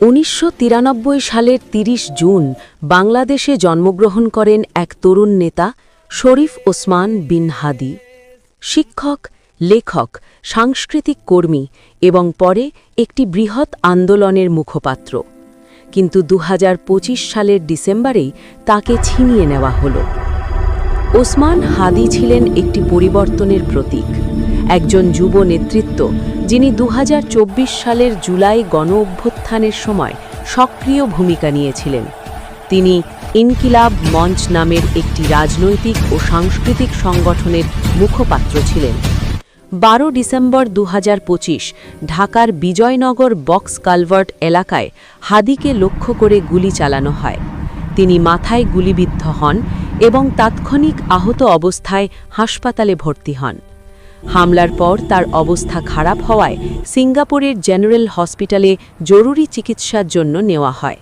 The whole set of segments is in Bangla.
১৯৯৩ সালের ৩০ জুন বাংলাদেশে জন্মগ্রহণ করেন এক তরুণ নেতা শরীফ ওসমান বিন হাদি। শিক্ষক, লেখক, সাংস্কৃতিক কর্মী এবং পরে একটি বৃহৎ আন্দোলনের মুখপাত্র। কিন্তু ২০২৫ সালের ডিসেম্বরেই তাকে ছিনিয়ে নেওয়া হল। ওসমান হাদি ছিলেন একটি পরিবর্তনের প্রতীক, একজন যুব নেতৃত্ব যিনি ২০২৪ সালের জুলাই গণঅভ্যুত্থানের সময় সক্রিয় ভূমিকা নিয়েছিলেন। তিনি ইনকিলাব মঞ্চ নামের একটি রাজনৈতিক ও সাংস্কৃতিক সংগঠনের মুখপাত্র ছিলেন। ১২ ডিসেম্বর ২০২৫ ঢাকার বিজয়নগর বক্স কালভার্ট এলাকায় হাদিকে লক্ষ্য করে গুলি চালানো হয়। তিনি মাথায় গুলিবিদ্ধ হন এবং তাৎক্ষণিক আহত অবস্থায় হাসপাতালে ভর্তি হন। হামলার পর তার অবস্থা খারাপ হওয়ায় সিঙ্গাপুরের জেনারেল হসপিটালে জরুরি চিকিৎসার জন্য নেওয়া হয়।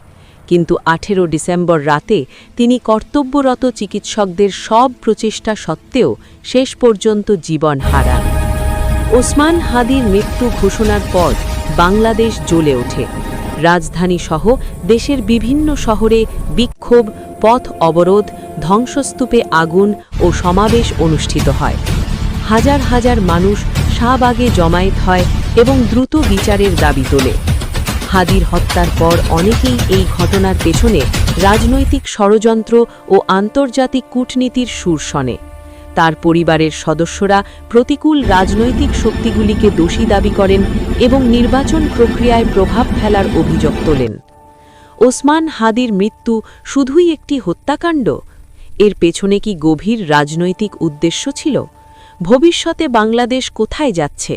কিন্তু ১৮ ডিসেম্বর রাতে তিনি কর্তব্যরত চিকিৎসকদের সব প্রচেষ্টা সত্ত্বেও শেষ পর্যন্ত জীবন হারান। ওসমান হাদির মৃত্যু ঘোষণার পর বাংলাদেশ জ্বলে ওঠে। রাজধানীসহ দেশের বিভিন্ন শহরে বিক্ষোভ, পথ অবরোধ, ধ্বংসস্তূপে আগুন ও সমাবেশ অনুষ্ঠিত হয়। হাজার হাজার মানুষ শাহবাগে জমায়েত হয় এবং দ্রুত বিচারের দাবি তোলে। হাদির হত্যার পর অনেকেই এই ঘটনার পেছনে রাজনৈতিক ষড়যন্ত্র ও আন্তর্জাতিক কূটনীতির সুর শোনে। তার পরিবারের সদস্যরা প্রতিকূল রাজনৈতিক শক্তিগুলিকে দোষী দাবি করেন এবং নির্বাচন প্রক্রিয়ায় প্রভাব ফেলার অভিযোগ তোলেন। ওসমান হাদির মৃত্যু শুধুই একটি হত্যাকাণ্ড? এর পেছনে কি গভীর রাজনৈতিক উদ্দেশ্য ছিল? ভবিষ্যতে বাংলাদেশ কোথায় যাচ্ছে?